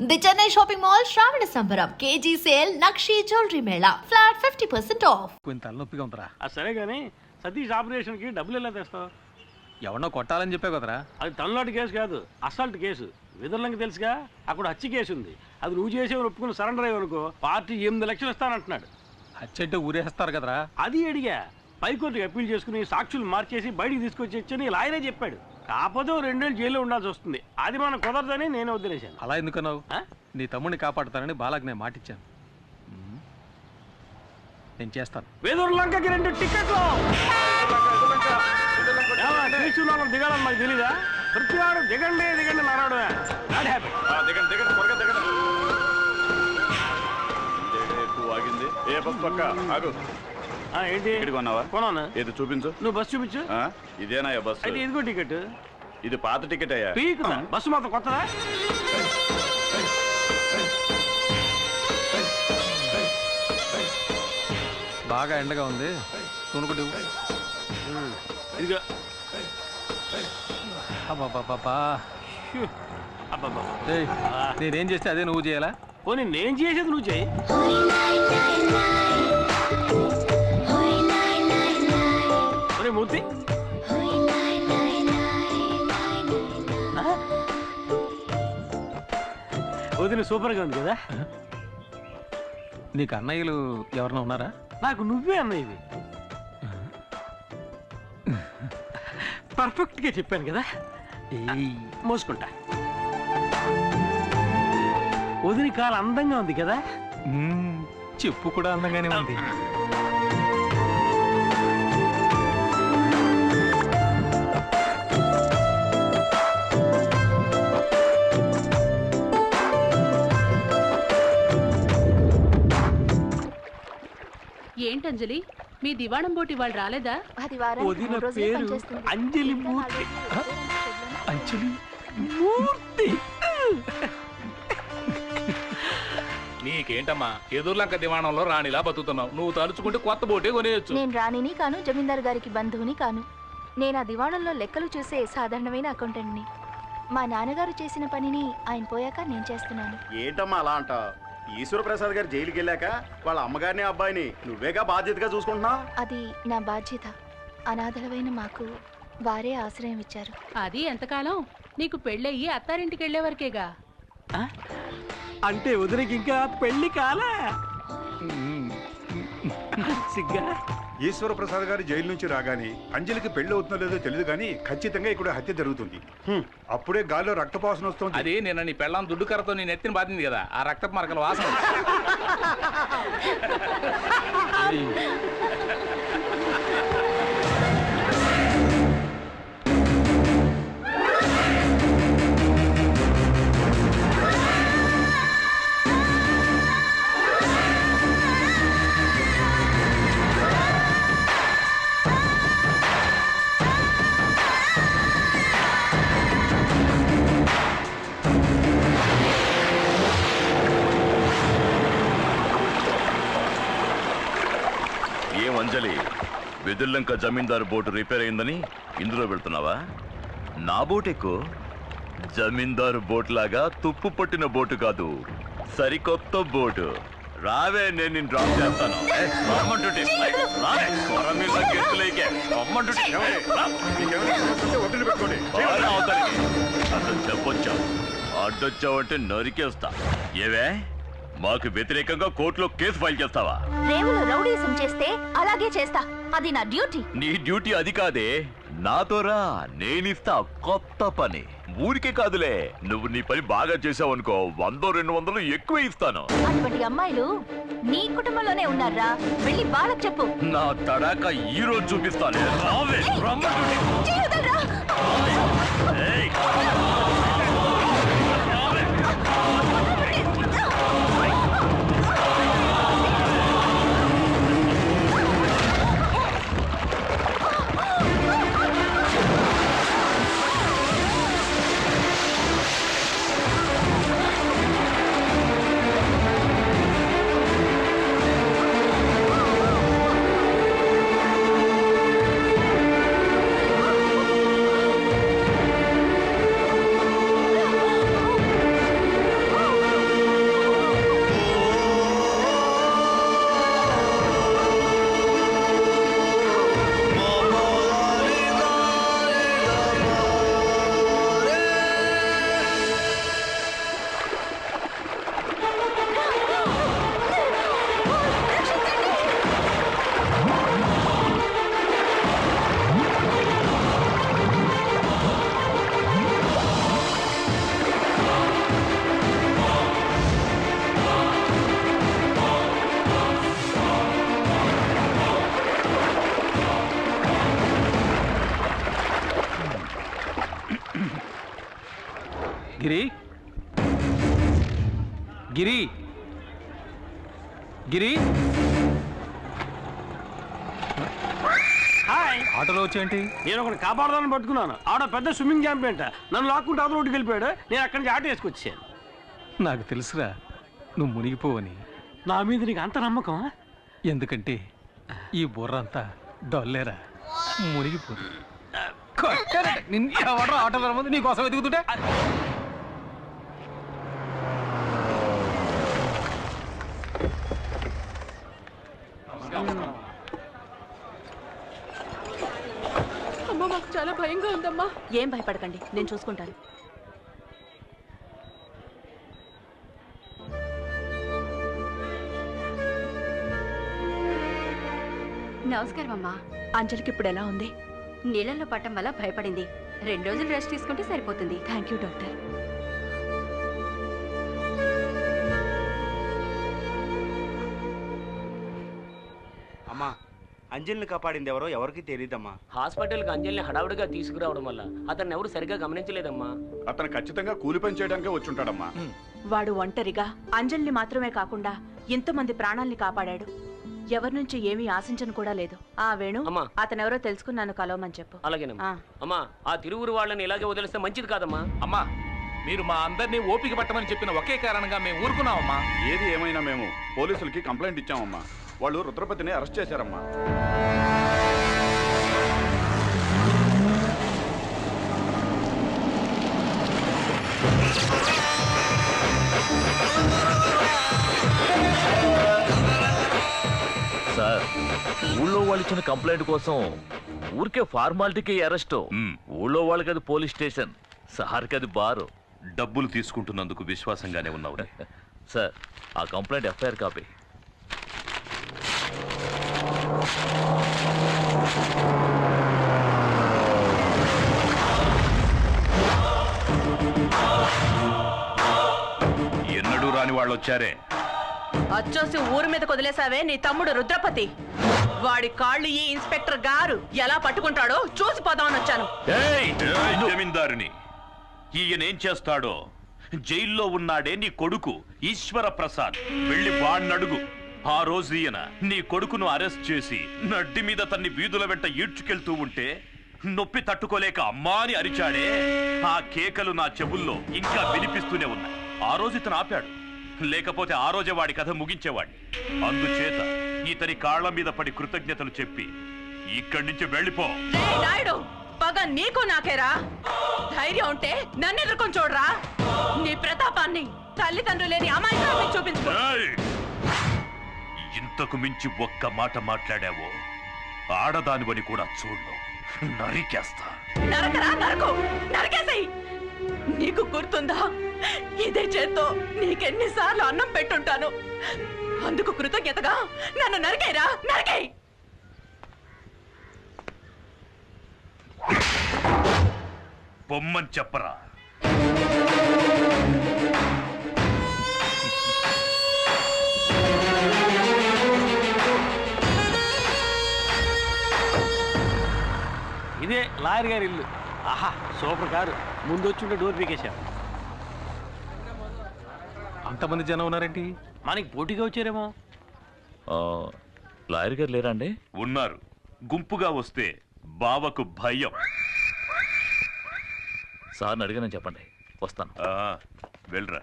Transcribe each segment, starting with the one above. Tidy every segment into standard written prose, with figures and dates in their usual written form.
The Chennai shopping mall శ్రావణ సంబరం KG sale nakshi jewellery Mela flat 50% of. కొంచెం తలనొప్పిగా ఉందిరా. సరే కానీ సతీష్ ఆపరేషన్కి డబ్బులు ఎలా తెస్తావు? ఎవరినో కొట్టాలని చెప్పే కదరా. అది తమిళనాడు కేసు కాదు, అసాల్ట్ కేసు. విదర్లంకి తెలుసుగా, అక్కడ హత్య కేసు ఉంది. అది నువ్వు చేసేవారు ఒప్పుకుని సరెండర్ అయ్యనుకో పార్టీ 8 లక్షలు ఇస్తానంటున్నాడు. హత్య అంటే ఊరేస్తారు కదరా. అది అడిగా. పైకోర్టుకి అప్పీల్ చేసుకుని సాక్షులు మార్చేసి బయటికి తీసుకొచ్చి లాయరే చెప్పాడు. కాకపోతే 2 ఏళ్ళు జైల్లో ఉండాల్సి వస్తుంది. అది మనం కుదరదని నేను వదిలేశాను. అలా ఎందుకన్నావు? నీ తమ్ముడిని కాపాడుతానని బాలాకి నేను మాటిచ్చాను. నేను చేస్తాను. వేదూరులంకకి 2 టికెట్లు దిగాలని నాకు తెలీదా? ప్రతి వాడు దిగండి దిగండి నారాడు. ఏంటి కొన్నాను? ఏది చూపించు. నువ్వు బస్సు చూపించు. ఇదేనా బస్సు? అయితే ఇదిగో టికెట్. ఇది పాత టికెట్ అయ్యా. బస్సు మాత్రం కొత్తదా? బాగా ఎండగా ఉంది, కొనుక్కుంటు. ఇదిగో. నేనేం చేస్తే అదే నువ్వు చేయాలా? పోనీ నేను చేసేది నువ్వు చేయి. మూర్తి వదిన సూపర్గా ఉంది కదా. నీకు అన్నయ్యలు ఎవరన్నా ఉన్నారా? నాకు నువ్వే అన్నయ్యవి. పర్ఫెక్ట్ గా చెప్పాను కదా. మోసుకుంటా. వదిన కాలు అందంగా ఉంది కదా. చెప్పు కూడా అందంగానే ఉంది. ఏంటంజలి, మీ దివాణం బోటి వాళ్ళు రాలేదా? వదిన పేరు అంజలి మూర్తి. అంజలి మూర్తి. నీకేంటమ్మా, ఎదుర్లంక దివాణంలో రాణిలా బతుకుతున్నావు. నువ్వు తలుచుకుంటే కొత్త బోటే కొనేయచ్చు. నేను రాణిని కాను, జమీందారు గారికి బంధువుని కాను. నేను ఆ దివాణంలో లెక్కలు చూసే సాధారణమైన అకౌంటెంట్ని. మా నాన్నగారు చేసిన పనిని ఆయన పోయాక నేను చేస్తున్నాను. ఏంటమ్మా అలా అంట? ఈశ్వరప్రసాద్ గారు జైలుకి వెళ్ళాక వాళ్ళ అమ్మగారిని అబ్బాయిని నువ్వేగా బాధ్యతగా చూసుకుంటున్నావు. అది నా బాధ్యత. అనాథలమైన మాకు వారే ఆశ్రయం ఇచ్చారు. అది ఎంతకాలం? నీకు పెళ్ళయ్యి అత్తారింటికి వెళ్లే వరకేగా. అంటే వదినకి ఇంకా పెళ్లి కాలే. సిగ్గా. ఈశ్వరప్రసాద్ గారు జైలు నుంచి రాగానే అంజలికి పెళ్లి అవుతుందో లేదో తెలియదు కానీ ఖచ్చితంగా ఇక్కడ హత్య జరుగుతుంది. అప్పుడే గాల్లో రక్తపాసన వస్తుంది. అది నిన్న నీ పెళ్ళాం దుడ్డు కర్రతో నేను ఎత్తిన బాధింది కదా, ఆ రక్తపు మరకల వాసన. అంజలి, వెదుర్లంక జమీందారు బోటు రిపేర్ అయిందని ఇందులో వెళ్తున్నావా? నా బోట్ ఎక్కువ. జమీందారు బోట్ లాగా తుప్పు పట్టిన బోటు కాదు, సరికొత్త బోటు. రావే, నేను నిన్ను డ్రాప్ చేస్తాను. అసలు చెప్పొచ్చావు, అడ్డొచ్చావంటే నరికేస్తా. ఏవే, మాకు వ్యతిరేకంగా కోర్టులో కేసు ఫైల్ చేస్తావా? రేవులో రౌడీసం చేస్తే అలాగే చేస్తా. అది నా డ్యూటీ. నీ డ్యూటీ అది కాదే, నాతోరా, నేనిస్తా కొత్త పని. ఊరికే కాదులే, నువ్వు నీ పని బాగా చేసావు అనుకో, 100-200 ఎక్కువ ఇస్తాను. అటువంటి అమ్మాయిలు నీ కుటుంబంలోనే ఉన్నారా? వెళ్ళి బాలకు చెప్పు. నా తడాక ఈ రోజు చూపిస్తాను. గిరి గిరి గిరి హాయ్, ఆటోలో వచ్చేంటి? నేను ఒకటి కాపాడదాన్ని పట్టుకున్నాను. ఆడ పెద్ద స్విమ్మింగ్ ఛాంపియన్ నన్ను లాక్కుంటే అవతల రోడ్డుకి వెళ్ళిపోయాడు. నేను అక్కడి నుంచి ఆటో వేసుకొచ్చాను. నాకు తెలుసురా నువ్వు మునిగిపోవని. నా మీద నీకు అంత నమ్మకం? ఎందుకంటే ఈ బుర్ర అంతా డొల్లేరా, మునిగిపో. ఎవడో ఆటోలో రమ్మంది నీకోసం ఎదుగుతుంటే. అమ్మా మాకు చాలా భయంగా ఉందమ్మా. ఏం భయపడకండి, నేను చూసుకుంటాను. నమస్కారం అమ్మా. అంజలికి ఇప్పుడు ఎలా ఉంది? నీళ్ళల్లో పట్టం వల్ల భయపడింది. 2 రోజులు రెస్ట్ తీసుకుంటే సరిపోతుంది. Thank you doctor. అమ్మా, అంజలిని కాపాడింది ఎవరో ఎవరికి తెలియదమ్మా. హాస్పిటల్కి అంజలిని హడావుడిగా తీసుకురావడం వల్ల అతన్ని ఎవరు సరిగ్గా గమనించలేదమ్మా. అతను ఖచ్చితంగా కూలి పని చేయడానికే వచ్చుంటాడమ్మా. వాడు ఒంటరిగా అంజలిని మాత్రమే కాకుండా ఎంతమంది ప్రాణాల్ని కాపాడాడు. ఎవరి నుంచి ఏమీ ఆశించను కూడా లేదు. ఆ వేణు, అమ్మా. అతనెవరో తెలుసుకున్నాను, కలవమని చెప్పు. అలాగేనమ్మా. ఆ. అమ్మా, ఆ తిరువురు వాళ్ళని ఇలాగే వదిలేస్తే మంచిది కాదమ్మా. అమ్మా, మీరు మా అందరినీ ఓపిక పట్టమని చెప్పిన ఒకే కారణంగా మేము ఊరుకున్నామమ్మా. ఏది ఏమైనా మేము పోలీసులకి కంప్లైంట్ ఇచ్చామమ్మా. వాళ్ళు రుద్రపతిని అరెస్ట్ చేశారమ్మా. సార్, ఊళ్ళో వాళ్ళు ఇచ్చిన కంప్లైంట్ కోసం ఊరికే ఫార్మాలిటీకి అరెస్ట్. ఊళ్ళో వాళ్ళకి అది పోలీస్ స్టేషన్, సార్కి అది బారు. డబ్బులు తీసుకుంటున్నందుకు విశ్వాసంగానే ఉన్నావు సార్. ఆ కంప్లైంట్ ఎఫ్ఐఆర్ కాపీ. ఎన్నడూ రాని వాళ్ళు వచ్చారే. అచ్చోసి ఊరి మీద వదిలేసావే నీ తమ్ముడు రుద్రపతి. వాడి కాళ్ళు ఈ ఇన్స్పెక్టర్ గారు ఎలా పట్టుకుంటాడో చూసిపోదామని వచ్చాను. జమీందారుని ఈయనేం చేస్తాడో. జైల్లో ఉన్నాడే నీ కొడుకు ఈశ్వర ప్రసాద్, వెళ్ళి వాణ్ణడుగు. ఆ రోజు ఈయన నీ కొడుకును అరెస్ట్ చేసి నడ్డి మీద తన్ని వీధుల వెంట ఈడ్చుకెళ్తూ ఉంటే నొప్పి తట్టుకోలేక అమ్మా అని అరిచాడే. ఆ కేకలు నా చెవుల్లో ఇంకా వినిపిస్తూనే ఉన్నాయి. ఆ రోజు ఇతను ఆపాడు, లేకపోతే ఆ రోజే వాడి కథ ముగించేవాడిని. అందుచేత ఇతని కాళ్ల మీద పడి కృతజ్ఞతలు చెప్పి ఇక్కడి నుంచి వెళ్ళిపో. నాయుడు, పగ నీకు నాకేరా. ధైర్యం ఉంటే నన్ను ఎదుర్కొని చూడరా. నీ ప్రతాపాన్ని తల్లిదండ్రులు లేని అమాయకాన్ని చూపించుకో. ఇంతకు మించి ఒక్క మాట మాట్లాడావో ఆడదానివని కూడా చూడు, నరికేస్తా. నరకరా, నరకు, నరకేసేయ్. నీకు గుర్తుందా, ఇదే చేత్తో నీకెన్నిసార్లు అన్నం పెట్టుంటాను. అందుకు కృతజ్ఞతగా నన్ను నరికేరా, నరికేయ్. బొమ్మని చెప్పరా. ఇదే లాయర్ గారి ఇల్లు. ఆహా, సూపర్ కారు. ముందు వచ్చి డోర్ పీకేశాం. అంతమంది జనం ఉన్నారేంటి? మనకి పోటీగా వచ్చారేమో. లాయర్ గారు లేరా అండి? ఉన్నారు. గుంపుగా వస్తే బావకు భయం. సార్ని అడిగానని చెప్పండి, వస్తాను. వెళ్ళరా.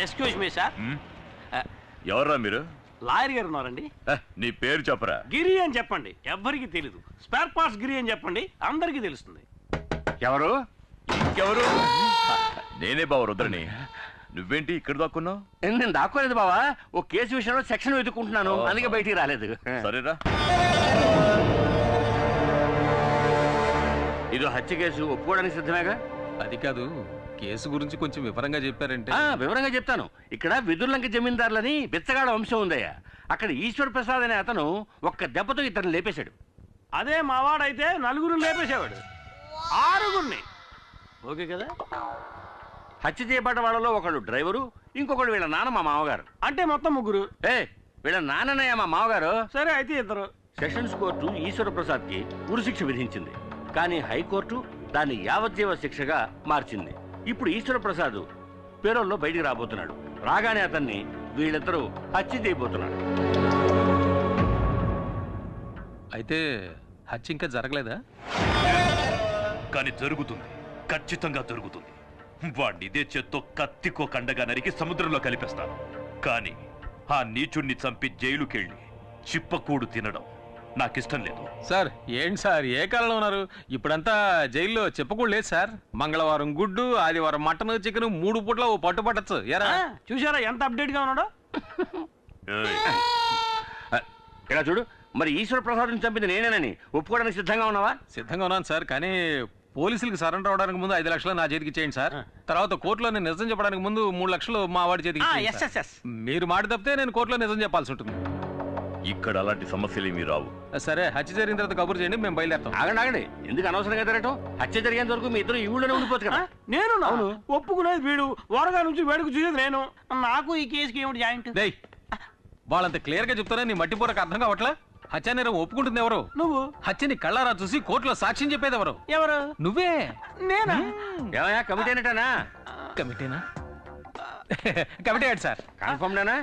Excuse me sir. ఎవర్రా మీరు? లాయర్ గారు ఉన్నారండి. నీ పేరు చెప్పరా. గిరి అని చెప్పండి, ఎవ్వరికి తెలీదు. స్పేర్ పార్ట్స్ గిరి అని చెప్పండి, అందరికీ తెలుస్తుంది. ఎవరు? ఇంకెవరు? నేనే బావ రుద్రని. నువ్వేంటి ఇక్కడ దాక్కున్నావు? నేను దాక్కోలేదు బావా, ఓ కేసు విషయంలో సెక్షన్ వెతుక్కుంటున్నాను, అందుకే బయటికి రాలేదు. సరేరా. ఇది హత్య కేసు, ఒప్పుకోవడానికి సిద్ధమేగా? అది కాదు, కేసు గురించి కొంచెం వివరంగా చెప్పారంటే. వివరంగా చెప్తాను. ఇక్కడ విదుర్లంక జమీందారులని బిచ్చగాడ వంశం ఉందయ్యా. అక్కడ ఈశ్వర్ ప్రసాద్ అనే అతను ఒక్క దెబ్బతో ఇతను లేపేశాడు. అదే మావాడైతే 4 లేపేసేవాడు, 6. ఓకే కదా? హత్య చేయబడ్డ వాళ్ళలో ఒకడు డ్రైవరు, ఇంకొకడు వీళ్ళ నాన్న మా మామగారు. అంటే మొత్తం 3. వీళ్ళ నాన్ననయ్య మా మామగారు. సరే అయితే 2. సెషన్స్ కోర్టు ఈశ్వర ప్రసాద్ కి ఉరిశిక్ష విధించింది. కానీ హైకోర్టు దాన్ని యావజ్జీవ శిక్షగా మార్చింది. ఇప్పుడు ఈశ్వర ప్రసాద్ పేరోల్లో బయటికి రాబోతున్నాడు. రాగానే అతన్ని వీళ్ళిద్దరూ హత్య చేయబోతున్నాడు. అయితే హత్య ఇంకా జరగలేదా? కానీ జరుగుతుంది, ఖచ్చితంగా జరుగుతుంది. వాడిని ఇదే చేత్తో కత్తికో కండగా నరికి సముద్రంలో కలిపేస్తాను. కానీ ఆ నీచుణ్ణి చంపి జైలుకెళ్ళి చిప్పకూడు తినడం నాకిష్టం లేదు. సార్ ఏంటి సార్ ఏ కాలంలో ఉన్నారు? ఇప్పుడంతా జైల్లో చెప్పకూడదు లేదు సార్. మంగళవారం గుడ్డు, ఆదివారం మటన్, చికెన్ 3 పూట్ల ఓ పట్టు పట్టచ్చు. ఎరా చూసారా ఎంత అప్డేట్ గా ఉన్నాడో? ఇలా చూడు, మరి ఈశ్వర ప్రసాద్ని చంపింది నేనేనని ఒప్పుకోవడానికి సిద్ధంగా ఉన్నావా? సిద్ధంగా ఉన్నాను సార్, కానీ పోలీసులకు సరెండర్ అవడానికి ముందు 5 లక్షలు నా చేతికి ఇచ్చేయండి సార్. తర్వాత కోర్టులో నేను నిజం చెప్పడానికి ముందు 3 లక్షలు మా వాడి చేతికి ఇచ్చేయండి సార్. మీరు మాట తప్పితే నేను కోర్టులో నిజం చెప్పాల్సి ఉంటుంది. ఇక్కడ అలాంటి సమస్యలు ఏమీ రావు. సరే, హత్య జరిగిన తర్వాత కబురు చేయండి, మేము బయలుదేరుతాం. ఆగండి, ఎందుకు అనవసరంగా తిరగటం? హత్య జరిగేంత వరకు మీ ఇద్దరు ఈ ఊళ్ళోనే ఉండిపోవచ్చు కదా. నేను ఒప్పుకునేది వీడు, వరగా నుంచి వేడుకు చూసేది నేను. నాకు ఈ కేసుకి ఏమిటి జాయింట్? వాళ్ళంత క్లియర్ గా చెప్తారా నీ మట్టిపూరకు అర్థం కావట్లా? హత్య నేరం ఒప్పుకుంటుంది ఎవరు? నువ్వు. హత్యని కళ్ళారా చూసి కోర్టులో సాక్ష్యం చెప్పేది ఎవరు? ఎవరు? నువ్వే. నేనా? ఏమయ్యా, కమిటీ అనేటానా? కమిటీనా? కమిటీ ఏంటి సార్? కన్ఫర్మ్ నేనా?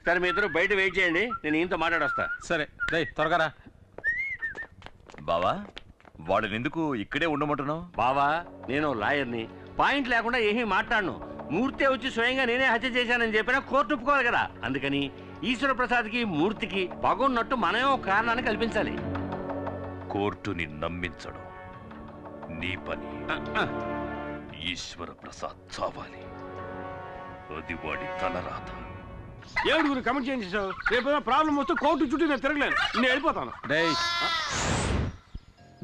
సరే, మీ ఇద్దరు బయట వెయిట్ చేయండి, నేను ఈయనతో మాట్లాడొస్తా. సరే త్వరగా రా. బావా, వాడిని ఎందుకు ఇక్కడే ఉండమంటున్నావు? బావా, నేను లాయర్ని, పాయింట్ లేకుండా ఏమీ మాట్లాడను. మూర్తి వచ్చి స్వయంగా నేనే హత్య చేశానని చెప్పినా కోర్టు ఒప్పుకోవాలి కదా. అందుకని ఈశ్వర ప్రసాద్కి మూర్తికి పగున్నట్టు మనమే ఒక కారణాన్ని కల్పించాలి. కోర్టుని నమ్మించడం నీ పని. ఈశ్వర ప్రసాద్ చావాలి, అది వాడి తలరాత. ఏడుగురు కమెంట్ చేయించావు. రేపు ప్రాబ్లం వస్తే కోర్టు చుట్టూ నేను తిరగలేను, నేను వెళ్ళిపోతాను.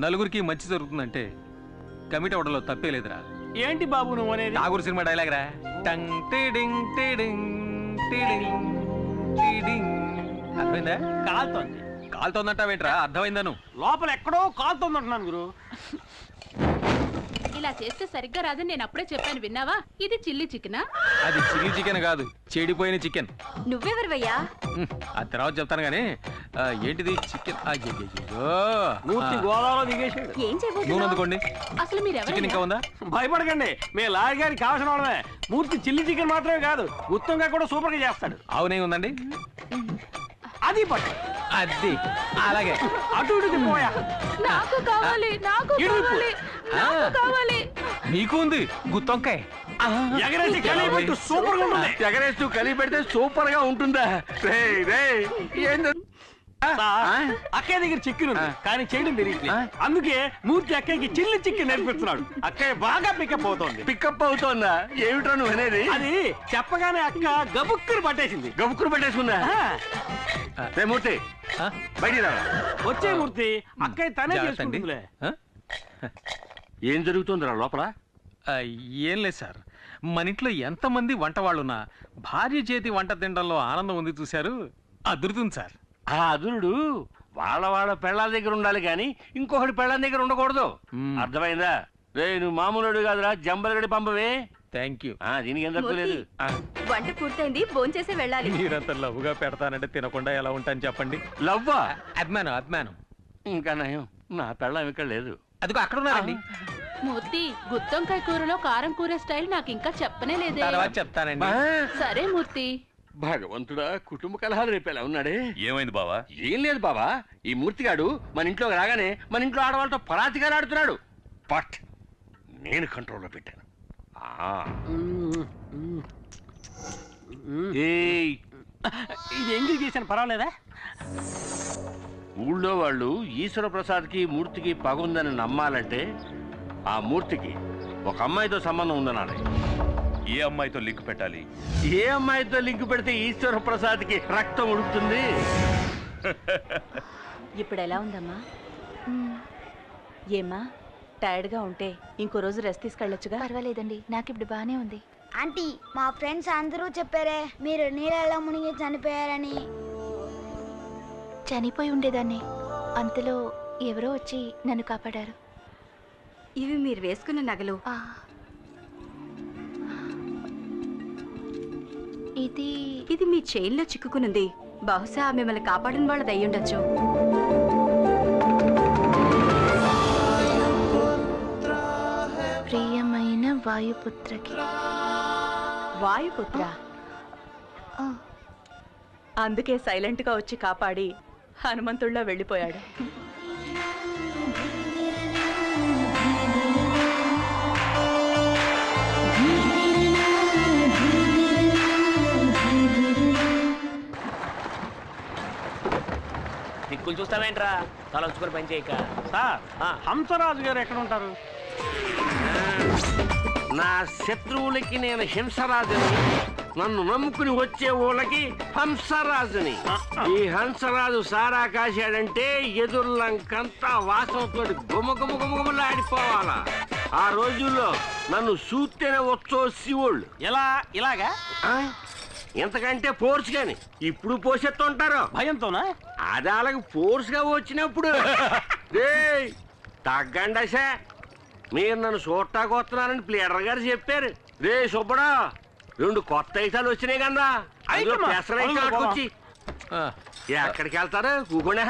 నలుగురికి మంచి జరుగుతుందంటే కమిటీ అవడంలో తప్పే లేదురా. ఏంటి బాబు నువ్వు అనేది? నాగూరు సినిమా డైలాగ్ రా. టంగ్ టిడింగ్ టిడింగ్ టిడింగ్ టిడింగ్. అర్థమైందా? కాలుతోంది. కాలుతోందంటావేంట్రా? అర్థమైందా? నువ్వు లోపల ఎక్కడో కాలుతోంది అంటున్నాను గురు. ఇలా చేస్తే సరిగ్గా రాదని నేను అప్పుడే చెప్పాను, విన్నావా? ఇది చిల్లీ చికెనా? అది చిల్లీ చికెన్ కాదు, చెడిపోయిన చికెన్. నువ్వెవరివయ్యా? ఆ తర్వాత చెప్తాను గానీ ఏంటిది చికెన్? మూర్తి గోదావరిలో దిగేసాడు. ఏం నూనె అందుకోండి. అసలు మీరు చికెన్ ఇంకా ఉందా? భయపడకండి, మీ లాయర్ గారికి కావాల్సిన వాళ్ళమే. మూర్తి చిల్లీ చికెన్ మాత్రమే కాదు, గుత్తంగా కూడా సూపర్ గా చేస్తాడు. అవునే ఉందండి, అది పట్టు. అది అలాగే అటు ఇటు తిప్పోయా. నాకు కావాలి, నాకు కావాలి, నాకు కావాలి. నీకు ఉంది గుత్తొంకాయ. ఎగరేసి కలిపి సూపర్ గా ఉంటుంది. ఎగరేస్తూ కలిపి పెడితే సూపర్ గా ఉంటుందా? అక్కయ్య దగ్గర చికెన్ ఉంది, కానీ చేయడం తెలియట్లేదు. అందుకే మూర్తి అక్కయ్యకి చిల్లి చికెన్ నేర్పిస్తున్నాడు. అక్కయ్య బాగా పికప్ అవుతోంది. పికప్ అవుతోందా? ఏమిటో నువ్వు అనేది? అది చెప్పగానే అక్క గబుక్కురు పట్టేసింది. గబుక్కురు పట్టేసుకుందా? మూర్తి బయటికి రా. వచ్చే మూర్తి, అక్కయ్య తనే చేసుకుంటుందిలే. ఏం జరుగుతుందిరా లోపల? ఏం లేదు సార్, మన ఇంట్లో ఎంతమంది వంట వాళ్ళున్నా భార్య చేతి వంట తినడంలో ఆనందం ఉంది చూశారు, అదురుతుంది సార్. ఆ అదురుడు వాళ్ళ పెళ్ళాల దగ్గర ఉండాలి కానీ ఇంకొకటి పెళ్ళాల దగ్గర ఉండకూడదు. అర్థమైందా? రే, నువ్వు మామూలుడు కాదురా, జంబలగడి పంపవే. Thank you. దీనికి ఏం తప్పలేదు. వంట పూర్తయింది, భోంచేసి వెళ్ళాలి. మీరంత లవ్వుగా పెడతానంటే తినకుండా ఎలా ఉంటాను చెప్పండి. లవ్వా? అభిమానం. ఇంకా నయం, నా పెళ్ళం ఇక్కడ లేదు. అదిగో అక్కడ ఉన్నారండి. మూర్తి, గుత్తొంకాయ కూరలో కారం కూరే స్టైల్ నాకు ఇంకా చెప్పనే లేదే. తర్వాత చెప్తానండి. సరే మూర్తి. భగవంతుడా, కుటుంబ కలహాలు రేపేలా ఉన్నాడే. ఏమైంది బావా? ఏం లేదు బావా, ఈ మూర్తిగాడు మన ఇంట్లోకి రాగానే మన ఇంట్లో ఆడవాళ్ళతో పరాతిగా ఆడుతున్నాడు. బట్ నేను కంట్రోల్లో పెట్టాను. ఇది ఎంగిల్ చేశాను, పర్వాలేదా? ఊళ్ళో వాళ్ళు ఈశ్వర ప్రసాద్కి మూర్తికి పగుందని నమ్మాలంటే ఆ మూర్తికి ఒక అమ్మాయితో సంబంధం ఉందనాలి. ఏ అమ్మాయితో లింక్ పెట్టాలి? ఏ అమ్మాయితో లింక్ పెడితే ఈశ్వర ప్రసాద్కి రక్తం ఉడుకుతుంది? ఇప్పుడు ఎలా ఉందమ్మా? ఏమ్మా, టైర్డ్గా ఉంటే ఇంకో రోజు రెస్ట్ తీసుకెళ్ళొచ్చుగా. పర్వాలేదండి, నాకు ఇప్పుడు బానే ఉంది. ఆంటీ, మా ఫ్రెండ్స్ అందరూ చెప్పారే మీరు నీళ్ళలో మునిగి చనిపోయారని. చనిపోయి ఉండేదాన్ని, అంతలో ఎవరో వచ్చి నన్ను కాపాడారు. ఇవి మీరు వేసుకున్న నగలు. ఇది మీ చైన్లో చిక్కుకునుంది. బహుశా మిమ్మల్ని కాపాడిన వాళ్ళది అయ్యుండొచ్చు. ప్రియమైన వాయుపుత్రకి. వాయుపుత్ర అందుకే సైలెంట్ గా వచ్చి కాపాడి హనుమంతుళ్ళ వెళ్ళిపోయాడు. దిక్కులు చూస్తావేంట్రా తల వచ్చుకొని పని చేయక. సార్ హంసరాజు గారు ఎక్కడ ఉంటారు? నా శత్రువులకి నేను హింసరాజుని, నన్ను నమ్ముకుని వచ్చే ఊళ్ళకి హంసరాజుని. ఈ హంసరాజు సారా కాశాడంటే ఎదుర్లంకంతా వాసనతో గుమగుమగుమగుమలాడిపోవాలా. ఆ రోజుల్లో నన్ను చూస్తేనే వచ్చో శివుళ్ళు. ఇలాగా ఎంతకంటే ఫోర్స్ గాని ఇప్పుడు పోసెత్తుంటారు భయంతోనా? అది అలాగ ఫోర్స్ గా వచ్చినప్పుడు తగ్గండసా. మీరు నన్ను చూడటానికి వస్తున్నారని ప్లేడర్ గారు చెప్పారు. రే సుబ్బడా, 2 కొత్త ఐటాలు వచ్చినాయి కన్నా. వచ్చి ఎక్కడికి వెళ్తారు? కూకుండా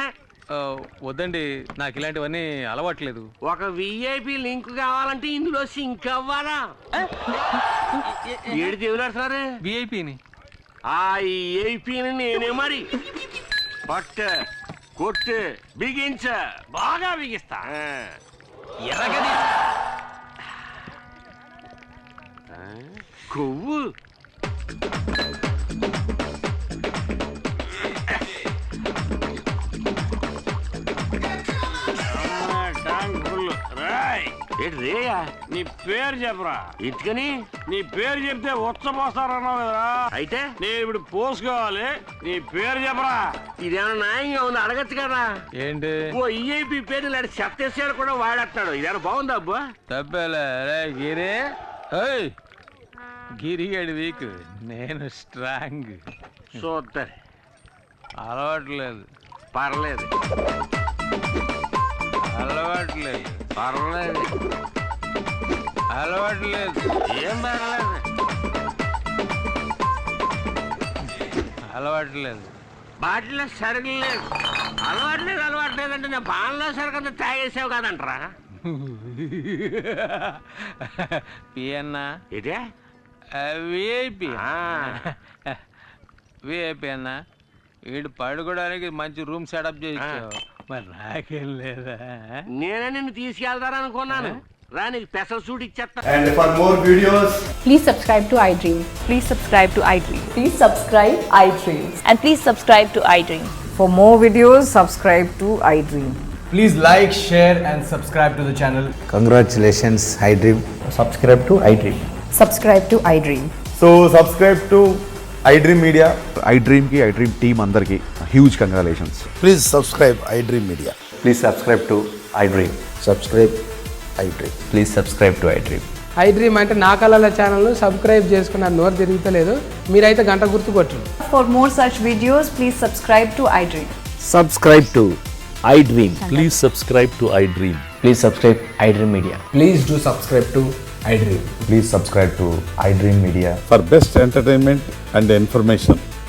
వద్దండి, నాకు ఇలాంటివన్నీ అలవాట్లేదు. ఒక విఐపి లింక్ కావాలంటే ఇందులో సింక్ అవ్వాలా? ఏడు దేవులాడుతున్నారు విఐపిని. ఆ విఐపిని నేనే మరి పట్టు కొట్టు బిగించ బాగా బిగిస్తా. ఎర్రగది కొవ్వు రేయా. నీ పేరు చెప్పరా? ఇటుకని నీ పేరు చెప్తే ఉచ్చపోస్తారన్నావు కదరా. అయితే నేను ఇప్పుడు పోసుకోవాలి. నీ పేరు చెప్పరా? ఇదేమన్నా న్యాయంగా ఉంది? అడగచ్చు కదా. ఏంటి ఓ ఈఐపి పేరు ఇలాంటి చెత్తేసాడు కూడా వాడేస్తాడు. ఇదేనా బాగుందా అబ్బా? తప్పేలే గిరి. గిరిగాడి వీక్, నేను స్ట్రాంగ్. చూద్దరు అలవాట్లేదు. పర్లేదు అలవాట్లేదు. పర్లేదు అలవాట్లేదు. ఏం పర్లేదు అలవాట్లేదు. బాటిలో సరుకు లేదు. అలవాట్లేదు అంటే నేను బాణలో సరుకు తాగేసావు కదంటరా. పియన్నా ఇదే విఐపి. విఐపి అన్నా, వీడు పడుకోవడానికి మంచి రూమ్ సెటప్ చేయించావు, మరి నాకేం లేదా? నేనే నిన్ను తీసుకెళ్తారనుకున్నాను. రా, నీకు స్పెషల్ సూట్ ఇచ్చేస్తా. And for more videos, please subscribe to iDream. Please subscribe to iDream. Please subscribe iDream. And please subscribe to iDream. For more videos, subscribe to iDream. please like, share and subscribe to the channel. Congratulations, iDream. Subscribe to iDream. Subscribe to iDream. So subscribe to iDream Media. iDream ki iDream team andarki huge congratulations. Please subscribe iDream Media. Please subscribe to iDream. Subscribe iDream. Please subscribe to iDream. iDream అంటే నా కళల ఛానల్ను subscribe చేసుకున్న నోరు తిరుగుతలేదు. మీరైతే గంట గుర్తు కొట్టండి. For more such videos, please subscribe to iDream. Subscribe to iDream. Please subscribe to iDream. Please subscribe iDream Media. Please do subscribe to iDream. Please subscribe to iDream Media. For best entertainment and information,